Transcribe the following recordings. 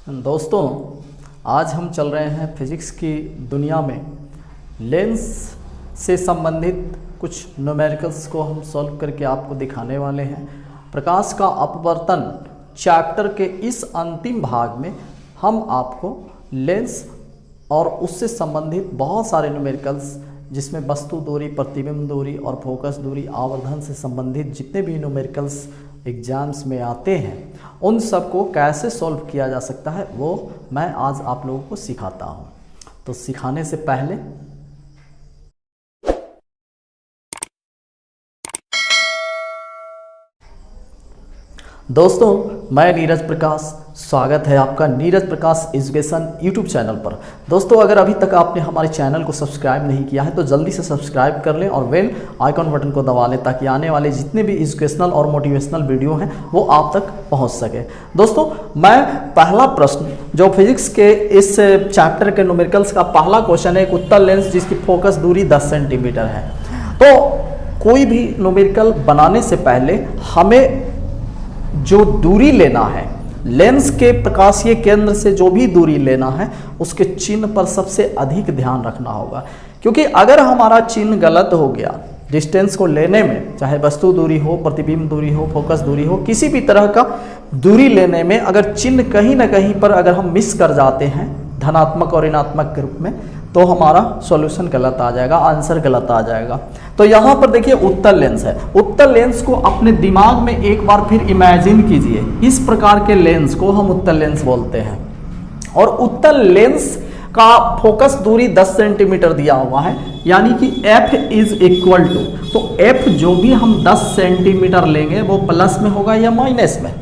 दोस्तों, आज हम चल रहे हैं फिज़िक्स की दुनिया में लेंस से संबंधित कुछ न्यूमेरिकल्स को हम सॉल्व करके आपको दिखाने वाले हैं। प्रकाश का अपवर्तन चैप्टर के इस अंतिम भाग में हम आपको लेंस और उससे संबंधित बहुत सारे न्यूमेरिकल्स जिसमें वस्तु दूरी, प्रतिबिंब दूरी और फोकस दूरी, आवर्धन से संबंधित जितने भी न्यूमेरिकल्स एग्जाम्स में आते हैं उन सब को कैसे सॉल्व किया जा सकता है वो मैं आज आप लोगों को सिखाता हूँ। तो सिखाने से पहले दोस्तों, मैं नीरज प्रकाश, स्वागत है आपका नीरज प्रकाश एजुकेशन यूट्यूब चैनल पर। दोस्तों, अगर अभी तक आपने हमारे चैनल को सब्सक्राइब नहीं किया है तो जल्दी से सब्सक्राइब कर लें और बेल आइकॉन बटन को दबा लें ताकि आने वाले जितने भी एजुकेशनल और मोटिवेशनल वीडियो हैं वो आप तक पहुंच सके। दोस्तों, मैं पहला प्रश्न जो फिजिक्स के इस चैप्टर के न्यूमेरिकल्स का पहला क्वेश्चन है, एक उत्तल लेंस जिसकी फोकस दूरी 10 सेंटीमीटर है। तो कोई भी न्यूमेरिकल बनाने से पहले हमें जो दूरी लेना है, लेंस के प्रकाशीय केंद्र से जो भी दूरी लेना है उसके चिन्ह पर सबसे अधिक ध्यान रखना होगा, क्योंकि अगर हमारा चिन्ह गलत हो गया डिस्टेंस को लेने में, चाहे वस्तु दूरी हो, प्रतिबिंब दूरी हो, फोकस दूरी हो, किसी भी तरह का दूरी लेने में अगर चिन्ह कहीं ना कहीं पर अगर हम मिस कर जाते हैं धनात्मक और ऋणात्मक के रूप में, तो हमारा सॉल्यूशन गलत आ जाएगा, आंसर गलत आ जाएगा। तो यहाँ पर देखिए उत्तल लेंस है। उत्तल लेंस को अपने दिमाग में एक बार फिर इमेजिन कीजिए। इस प्रकार के लेंस को हम उत्तल लेंस बोलते हैं और उत्तल लेंस का फोकस दूरी 10 सेंटीमीटर दिया हुआ है, यानी कि f इज इक्वल टू, तो f जो भी हम 10 सेंटीमीटर लेंगे वो प्लस में होगा या माइनस में।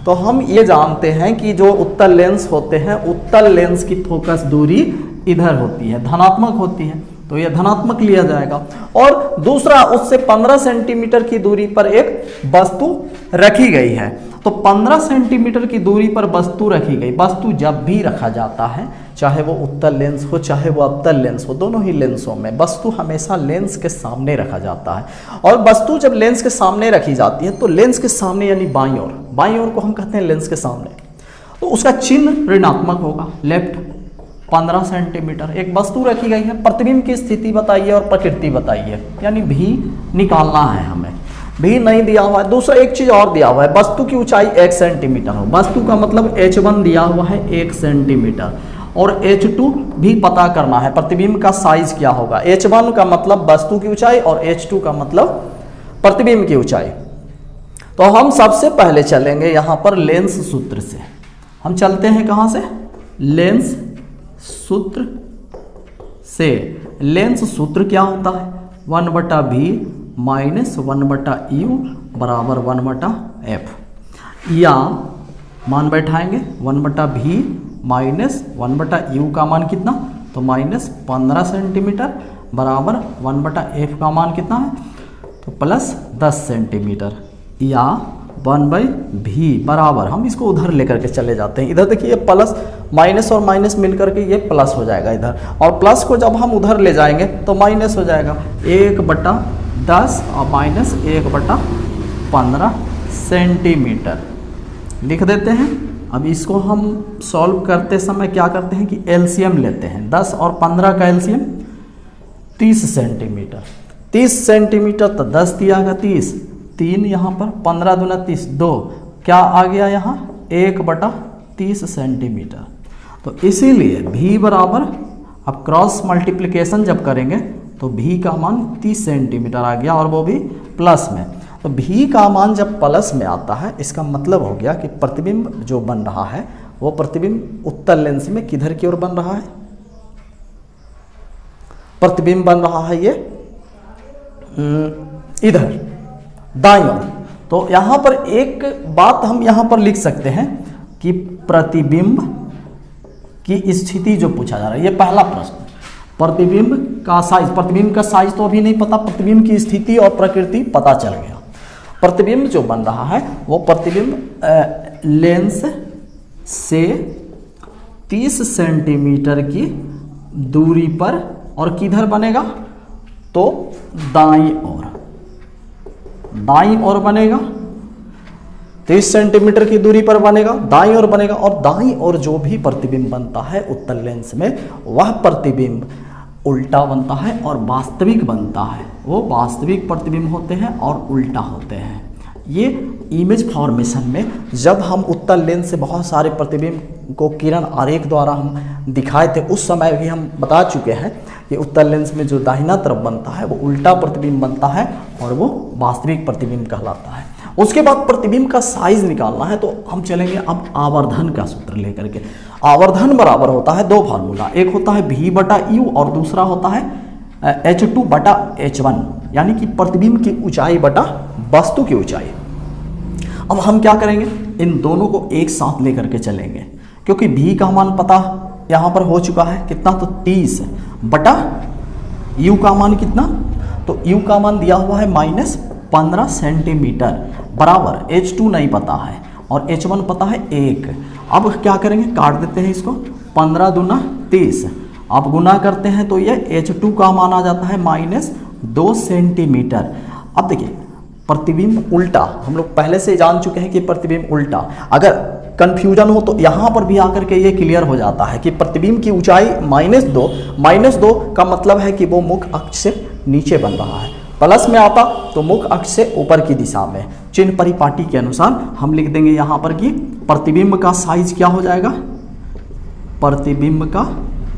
तो हम ये जानते हैं कि जो उत्तल लेंस होते हैं, उत्तल लेंस की फोकस दूरी इधर होती है, धनात्मक होती है, तो यह धनात्मक लिया जाएगा। और दूसरा, उससे 15 सेंटीमीटर की दूरी पर एक वस्तु रखी गई है। तो 15 सेंटीमीटर की दूरी पर वस्तु रखी गई। वस्तु जब भी रखा जाता है, चाहे वो उत्तल लेंस हो चाहे वो अवतल लेंस हो, दोनों ही लेंसों में वस्तु हमेशा लेंस के सामने रखा जाता है। और वस्तु जब लेंस के सामने रखी जाती है तो लेंस के सामने यानी बाईं ओर को हम कहते हैं लेंस के सामने, तो उसका चिन्ह ऋणात्मक होगा, लेफ्ट 15 सेंटीमीटर। एक वस्तु रखी गई है, प्रतिबिंब की स्थिति बताइए और प्रकृति बताइए, यानी भी निकालना है हमें। भी नहीं दिया हुआ है। दूसरा एक चीज और दिया हुआ है, वस्तु की ऊंचाई 1 सेंटीमीटर हो। वस्तु का मतलब h1 दिया हुआ है 1 सेंटीमीटर और h2 भी पता करना है, प्रतिबिंब का साइज क्या होगा। h1 का मतलब वस्तु की ऊंचाई और h2 का मतलब प्रतिबिंब की ऊंचाई। तो हम सबसे पहले चलेंगे यहाँ पर लेंस सूत्र से। हम चलते हैं कहाँ से? लेंस सूत्र से। लेंस सूत्र क्या होता है? 1/v माइनस 1/u बराबर 1/f, या मान बैठाएंगे 1/v माइनस 1/u का मान कितना, तो माइनस 15 सेंटीमीटर बराबर 1/f का मान कितना है, तो प्लस 10 सेंटीमीटर, या 1/v बराबर, हम इसको उधर लेकर के चले जाते हैं। इधर देखिए प्लस माइनस और माइनस मिलकर के ये प्लस हो जाएगा इधर, और प्लस को जब हम उधर ले जाएंगे तो माइनस हो जाएगा। 1/10 और माइनस 1/15 सेंटीमीटर लिख देते हैं। अब इसको हम सॉल्व करते समय क्या करते हैं कि एलसीएम लेते हैं। 10 और 15 का एलसीएम 30 सेंटीमीटर। 30 सेंटीमीटर तो 10 दिया गया 30, 3 यहाँ पर, 15 दूना 30, 2 क्या आ गया यहाँ 1/30 सेंटीमीटर। तो इसीलिए v बराबर, अब क्रॉस मल्टीप्लिकेशन जब करेंगे तो v का मान 30 सेंटीमीटर आ गया और वो भी प्लस में। तो v का मान जब प्लस में आता है इसका मतलब हो गया कि प्रतिबिंब जो बन रहा है वो प्रतिबिंब उत्तल लेंस में किधर की ओर बन रहा है? प्रतिबिंब बन रहा है ये इधर दाईं ओर। तो यहाँ पर एक बात हम यहाँ पर लिख सकते हैं कि प्रतिबिंब की स्थिति जो पूछा जा रहा है, ये पहला प्रश्न, प्रतिबिंब का साइज। प्रतिबिंब का साइज तो अभी नहीं पता, प्रतिबिंब की स्थिति और प्रकृति पता चल गया। प्रतिबिंब जो बन रहा है वो प्रतिबिंब लेंस से 30 सेंटीमीटर की दूरी पर, और किधर बनेगा, तो दाईं ओर बनेगा। 30 सेंटीमीटर की दूरी पर बनेगा, दाईं ओर बनेगा, और दाईं ओर जो भी प्रतिबिंब बनता है उत्तल लेंस में वह प्रतिबिंब उल्टा बनता है और वास्तविक बनता है। वो वास्तविक प्रतिबिंब होते हैं और उल्टा होते हैं। ये इमेज फॉर्मेशन में जब हम उत्तल लेंस से बहुत सारे प्रतिबिंब को किरण आरेख द्वारा हम दिखाए थे, उस समय भी हम बता चुके हैं कि उत्तल लेंस में जो दाहिना तरफ बनता है वो उल्टा प्रतिबिंब बनता है और वो वास्तविक प्रतिबिंब कहलाता है। उसके बाद प्रतिबिंब का साइज निकालना है, तो हम चलेंगे अब आवर्धन का सूत्र लेकर के। आवर्धन बराबर होता है दो फार्मूला, एक होता है V/U और दूसरा होता है H2/H1, यानी कि प्रतिबिंब की ऊंचाई बटा वस्तु की ऊंचाई। अब हम क्या करेंगे, इन दोनों को एक साथ लेकर के चलेंगे, क्योंकि V का मान पता यहाँ पर हो चुका है कितना, तो 30 बटा U का मान कितना, तो U का मान दिया हुआ है -15 सेंटीमीटर बराबर H2 नहीं पता है और H1 पता है 1। अब क्या करेंगे, काट देते हैं इसको, 15 दूना 30, अब गुना करते हैं तो ये H2 का मान आ जाता है -2 सेंटीमीटर। अब देखिए प्रतिबिंब उल्टा, हम लोग पहले से जान चुके हैं कि प्रतिबिंब उल्टा, अगर कंफ्यूजन हो तो यहाँ पर भी आकर के ये क्लियर हो जाता है कि प्रतिबिंब की ऊंचाई -2 का मतलब है कि वो मुख्य अक्ष से नीचे बन रहा है। प्लस में आता तो मुख्य अक्ष से ऊपर की दिशा में। चिन्ह परिपाटी के अनुसार हम लिख देंगे यहाँ पर कि प्रतिबिंब का साइज क्या हो जाएगा, प्रतिबिंब का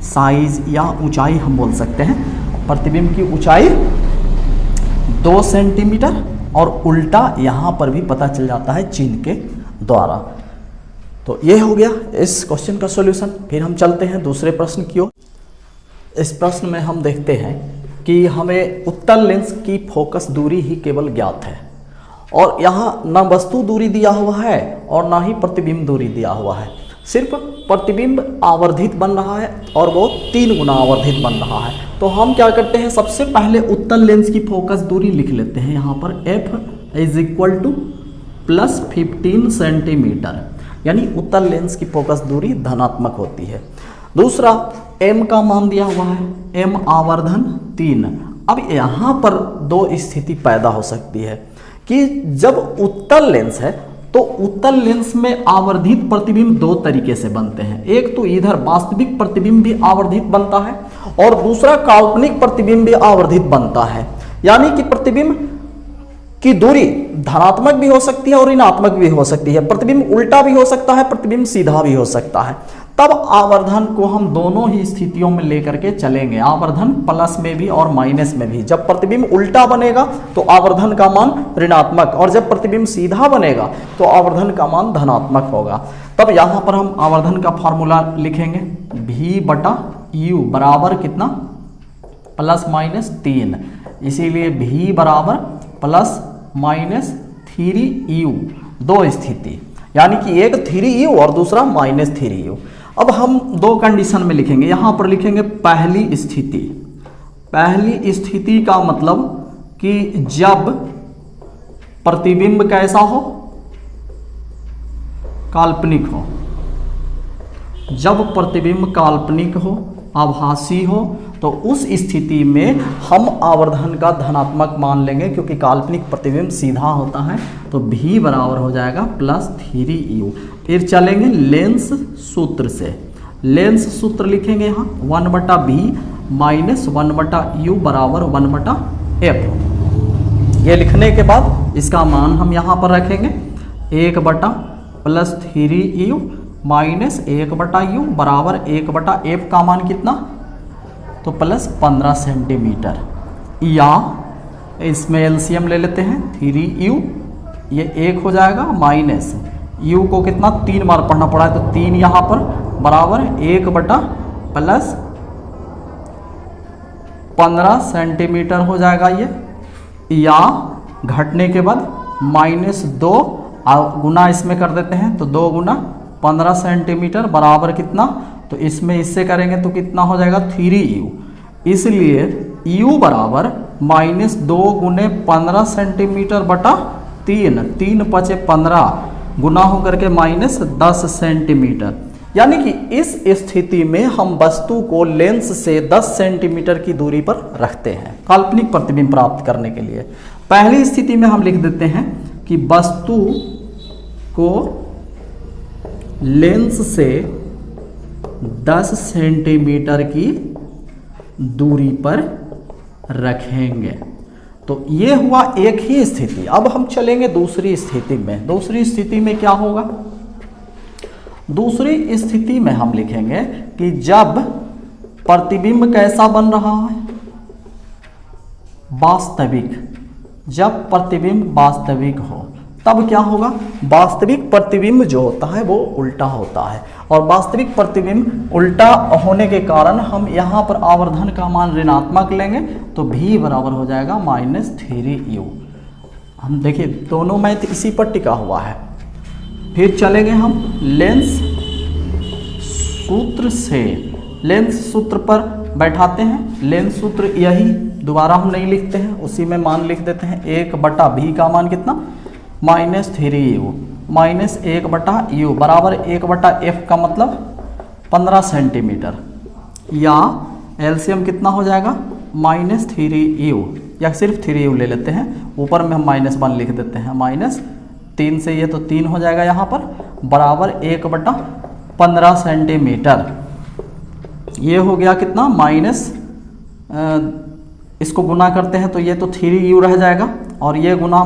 साइज या ऊंचाई हम बोल सकते हैं, प्रतिबिंब की ऊंचाई 2 सेंटीमीटर, और उल्टा यहाँ पर भी पता चल जाता है चिन्ह के द्वारा। तो ये हो गया इस क्वेश्चन का सॉल्यूशन। फिर हम चलते हैं दूसरे प्रश्न की ओर। इस प्रश्न में हम देखते हैं कि हमें उत्तल लेंस की फोकस दूरी ही केवल ज्ञात है, और यहाँ ना वस्तु दूरी दिया हुआ है और ना ही प्रतिबिंब दूरी दिया हुआ है, सिर्फ प्रतिबिंब आवर्धित बन रहा है और वो 3 गुना आवर्धित बन रहा है। तो हम क्या करते हैं, सबसे पहले उत्तल लेंस की फोकस दूरी लिख लेते हैं यहाँ पर, F = +15 सेंटीमीटर, यानी उत्तल लेंस की फोकस दूरी धनात्मक होती है। दूसरा M का मान दिया हुआ है, M आवर्धन 3। अब यहाँ पर दो स्थिति पैदा हो सकती है कि जब उत्तल लेंस है तो उत्तल लेंस में आवर्धित प्रतिबिंब 2 तरीके से बनते हैं। एक तो इधर वास्तविक प्रतिबिंब भी आवर्धित बनता है और दूसरा काल्पनिक प्रतिबिंब भी आवर्धित बनता है, यानी कि प्रतिबिंब की दूरी धनात्मक भी हो सकती है और ऋणात्मक भी हो सकती है, प्रतिबिंब उल्टा भी हो सकता है, प्रतिबिंब सीधा भी हो सकता है। तब आवर्धन को हम दोनों ही स्थितियों में लेकर के चलेंगे, आवर्धन प्लस में भी और माइनस में भी। जब प्रतिबिंब उल्टा बनेगा तो आवर्धन का मान ऋणात्मक, और जब प्रतिबिंब सीधा बनेगा तो आवर्धन का मान धनात्मक होगा। तब यहाँ पर हम आवर्धन का फॉर्मूला लिखेंगे, V/U बराबर कितना, +-3, इसीलिए V बराबर +-3U, 2 स्थिति, यानी कि एक 3U और दूसरा -3U। अब हम 2 कंडीशन में लिखेंगे, यहाँ पर लिखेंगे पहली स्थिति। पहली स्थिति का मतलब कि जब प्रतिबिंब कैसा हो, काल्पनिक हो। जब प्रतिबिंब काल्पनिक हो, आभासी हो, तो उस स्थिति में हम आवर्धन का धनात्मक मान लेंगे, क्योंकि काल्पनिक प्रतिबिंब सीधा होता है। तो V बराबर हो जाएगा +3U। फिर चलेंगे लेंस सूत्र से, लेंस सूत्र लिखेंगे यहाँ 1/V - 1/U बराबर 1/F। ये लिखने के बाद इसका मान हम यहाँ पर रखेंगे 1/+3U - 1/U बराबर 1/F का मान कितना, तो +15 सेंटीमीटर, या इसमें एलसीएम ले लेते हैं 3U, ये 1 हो जाएगा, माइनस U को कितना 3 बार पढ़ना पड़ा है तो 3 यहाँ पर बराबर 1/+15 सेंटीमीटर हो जाएगा ये, या घटने के बाद -2 गुना इसमें कर देते हैं तो 2 गुना 15 सेंटीमीटर बराबर कितना, तो इसमें इससे करेंगे तो कितना हो जाएगा 3U। इसलिए U बराबर -2 गुने 15 सेंटीमीटर बटा 3, 3 × 5 = 15 गुना होकर के -10 सेंटीमीटर। यानी कि इस स्थिति में हम वस्तु को लेंस से 10 सेंटीमीटर की दूरी पर रखते हैं काल्पनिक प्रतिबिंब प्राप्त करने के लिए। पहली स्थिति में हम लिख देते हैं कि वस्तु को लेंस से 10 सेंटीमीटर की दूरी पर रखेंगे। तो ये हुआ एक ही स्थिति। अब हम चलेंगे दूसरी स्थिति में। दूसरी स्थिति में क्या होगा? दूसरी स्थिति में हम लिखेंगे कि जब प्रतिबिंब कैसा बन रहा है? वास्तविक। जब प्रतिबिंब वास्तविक हो तब क्या होगा? वास्तविक प्रतिबिंब जो होता है वो उल्टा होता है, और वास्तविक प्रतिबिंब उल्टा होने के कारण हम यहाँ पर आवर्धन का मान ऋणात्मक लेंगे, तो v बराबर हो जाएगा -3u। हम देखिए दोनों मैथ इसी पर टिका हुआ है। फिर चलेंगे हम लेंस सूत्र से। लेंस सूत्र पर बैठाते हैं। लेंस सूत्र यही, दोबारा हम नहीं लिखते हैं, उसी में मान लिख देते हैं। 1/v का मान कितना? -3u। -1/u बराबर 1/f का मतलब 15 सेंटीमीटर, या एलसीएम कितना हो जाएगा? -3u, या सिर्फ 3u ले लेते हैं, ऊपर में हम -1 लिख देते हैं। -3 से ये तो 3 हो जाएगा यहाँ पर, बराबर 1/15 सेंटीमीटर। ये हो गया कितना? इसको गुना करते हैं तो ये तो 3u रह जाएगा, और ये गुना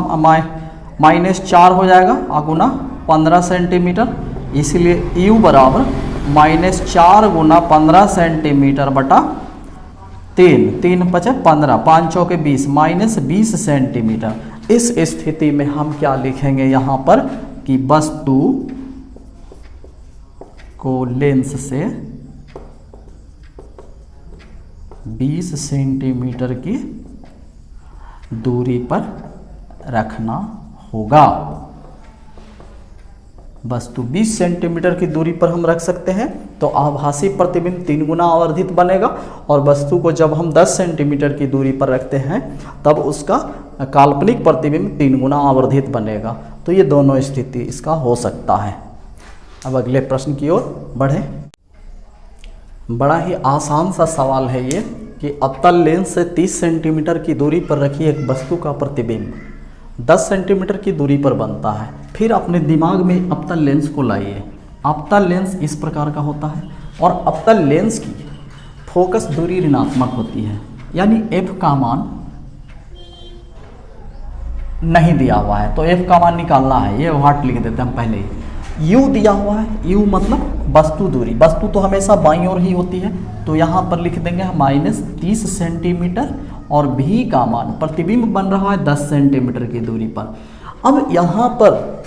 -4 हो जाएगा, और गुना 15 सेंटीमीटर। इसलिए u बराबर -4 गुना 15 सेंटीमीटर बटा 3, 3 × 5 = 15, 5 × 4 = 20, -20 सेंटीमीटर। इस स्थिति में हम क्या लिखेंगे यहाँ पर कि वस्तु को लेंस से 20 सेंटीमीटर की दूरी पर रखना होगा। वस्तु 20 सेंटीमीटर की दूरी पर हम रख सकते हैं, तो आभासी प्रतिबिंब 3 गुना आवर्धित बनेगा, और वस्तु को जब हम 10 सेंटीमीटर की दूरी पर रखते हैं तब उसका काल्पनिक प्रतिबिंब 3 गुना आवर्धित बनेगा। तो ये दोनों स्थिति इसका हो सकता है। अब अगले प्रश्न की ओर बढ़े। बड़ा ही आसान सा सवाल है ये कि अवतल लेंस से 30 सेंटीमीटर की दूरी पर रखी एक वस्तु का प्रतिबिंब 10 सेंटीमीटर की दूरी पर बनता है। फिर अपने दिमाग में अवतल लेंस को लाइए। अवतल लेंस इस प्रकार का होता है, और अवतल लेंस की फोकस दूरी ऋणात्मक होती है, यानी f का मान नहीं दिया हुआ है, तो f का मान निकालना है। ये वाट लिख देते हैं हम पहले ही। u दिया हुआ है, u मतलब वस्तु दूरी। वस्तु तो हमेशा बाईं ओर ही होती है, तो यहाँ पर लिख देंगे -30 सेंटीमीटर, और v का मान, प्रतिबिंब बन रहा है 10 सेंटीमीटर की दूरी पर। अब यहाँ पर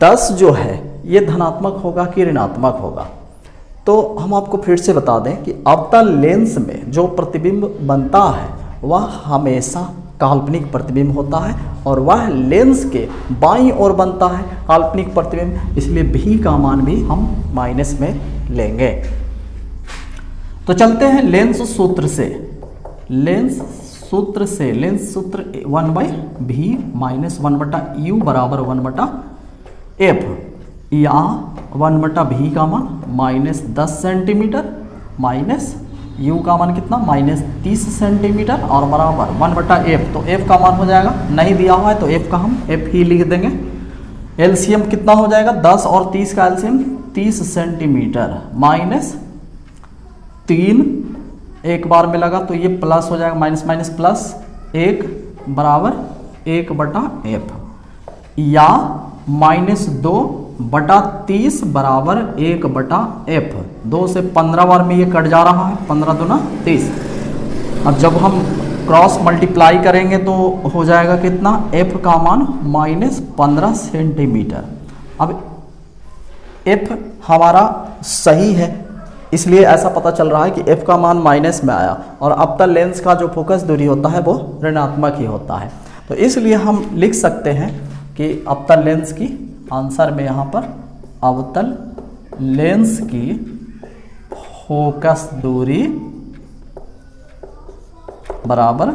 10 जो है ये धनात्मक होगा कि ऋणात्मक होगा? तो हम आपको फिर से बता दें कि अवतल लेंस में जो प्रतिबिंब बनता है वह हमेशा काल्पनिक प्रतिबिंब होता है, और वह लेंस के बाईं ओर बनता है काल्पनिक प्रतिबिंब, इसलिए v का मान भी हम माइनस में लेंगे। तो चलते हैं लेंस सूत्र से। लेंस सूत्र 1/v -1/u बराबर 1/f, या 1/v का मान -10 सेंटीमीटर, माइनस u का मान कितना? -30 सेंटीमीटर, और बराबर 1/f। तो f का मान हो जाएगा, नहीं दिया हुआ है तो f का हम f ही लिख देंगे। एलसीएम कितना हो जाएगा? 10 और 30 का एलसीएम 30 सेंटीमीटर, -3 एक बार में लगा तो ये प्लस हो जाएगा, माइनस प्लस 1 बराबर 1/f, या -2/30 बराबर 1/f। 2 से 15 बार में ये कट जा रहा है, 15 दूना 30। अब जब हम क्रॉस मल्टीप्लाई करेंगे तो हो जाएगा कितना? f का मान -15 सेंटीमीटर। अब f हमारा सही है, इसलिए ऐसा पता चल रहा है कि f का मान माइनस में आया, और अवतल लेंस का जो फोकस दूरी होता है वो ऋणात्मक ही होता है। तो इसलिए हम लिख सकते हैं कि अवतल लेंस की आंसर में यहाँ पर अवतल लेंस की फोकस दूरी बराबर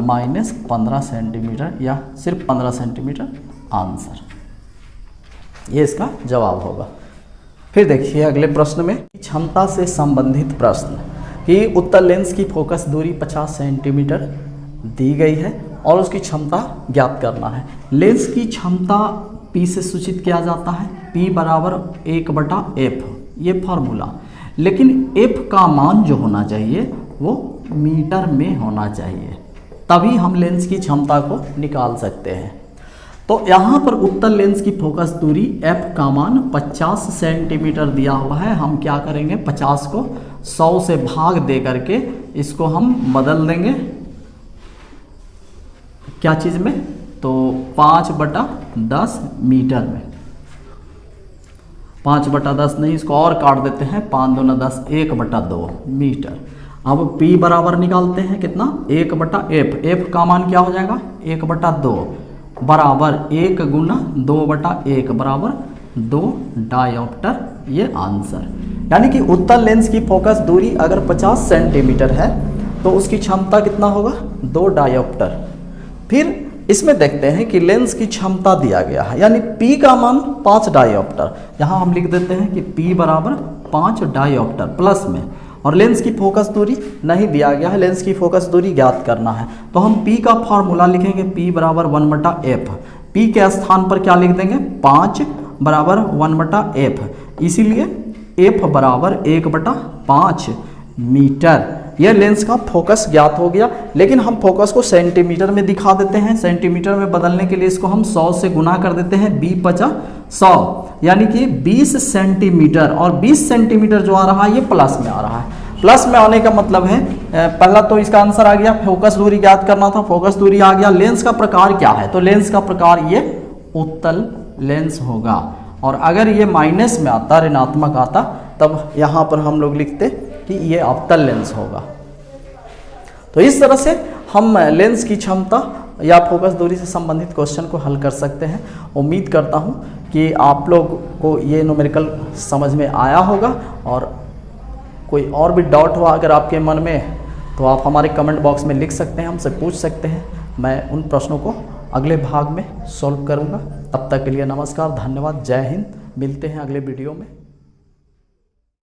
-15 सेंटीमीटर, या सिर्फ 15 सेंटीमीटर आंसर। ये इसका जवाब होगा। फिर देखिए अगले प्रश्न में क्षमता से संबंधित प्रश्न कि उत्तल लेंस की फोकस दूरी 50 सेंटीमीटर दी गई है और उसकी क्षमता ज्ञात करना है। लेंस की क्षमता P से सूचित किया जाता है, P बराबर 1/f, ये फार्मूला। लेकिन f का मान जो होना चाहिए वो मीटर में होना चाहिए, तभी हम लेंस की क्षमता को निकाल सकते हैं। तो यहाँ पर उत्तल लेंस की फोकस दूरी f का मान 50 सेंटीमीटर दिया हुआ है। हम क्या करेंगे, 50 को 100 से भाग दे करके इसको हम बदल देंगे क्या चीज़ में, तो 5/10 मीटर में। 5/10 नहीं, इसको और काट देते हैं, 5 दूना 10, 1/2 मीटर। अब P बराबर निकालते हैं कितना, 1/f, f का मान क्या हो जाएगा 1/2 बराबर 1 गुना 2/1 बराबर 2 डायोप्टर, ये आंसर। यानी कि उत्तल लेंस की फोकस दूरी अगर 50 सेंटीमीटर है तो उसकी क्षमता कितना होगा, 2 डायोप्टर। फिर इसमें देखते हैं कि लेंस की क्षमता दिया गया है, यानी P का मान 5 डायोप्टर। यहाँ हम लिख देते हैं कि P बराबर 5 डायोप्टर प्लस में, और लेंस की फोकस दूरी नहीं दिया गया है, लेंस की फोकस दूरी ज्ञात करना है। तो हम P का फार्मूला लिखेंगे, P बराबर 1/f। P के स्थान पर क्या लिख देंगे, 5 बराबर 1/f, इसीलिए f बराबर 1/5 मीटर। यह लेंस का फोकस ज्ञात हो गया। लेकिन हम फोकस को सेंटीमीटर में दिखा देते हैं। सेंटीमीटर में बदलने के लिए इसको हम 100 से गुना कर देते हैं, 20×100 यानी कि 20 सेंटीमीटर, और 20 सेंटीमीटर जो आ रहा है ये प्लस में आ रहा है। प्लस में आने का मतलब है, पहला तो इसका आंसर आ गया, फोकस दूरी ज्ञात करना था, फोकस दूरी आ गया। लेंस का प्रकार क्या है, तो लेंस का प्रकार ये उत्तल लेंस होगा। और अगर ये माइनस में आता, ऋणात्मक आता, तब यहाँ पर हम लोग लिखते कि ये अवतल लेंस होगा। तो इस तरह से हम लेंस की क्षमता या फोकस दूरी से संबंधित क्वेश्चन को हल कर सकते हैं। उम्मीद करता हूँ कि आप लोग को ये न्यूमेरिकल समझ में आया होगा, और कोई और भी डाउट हो अगर आपके मन में, तो आप हमारे कमेंट बॉक्स में लिख सकते हैं, हमसे पूछ सकते हैं। मैं उन प्रश्नों को अगले भाग में सॉल्व करूँगा। तब तक के लिए नमस्कार, धन्यवाद, जय हिंद। मिलते हैं अगले वीडियो में।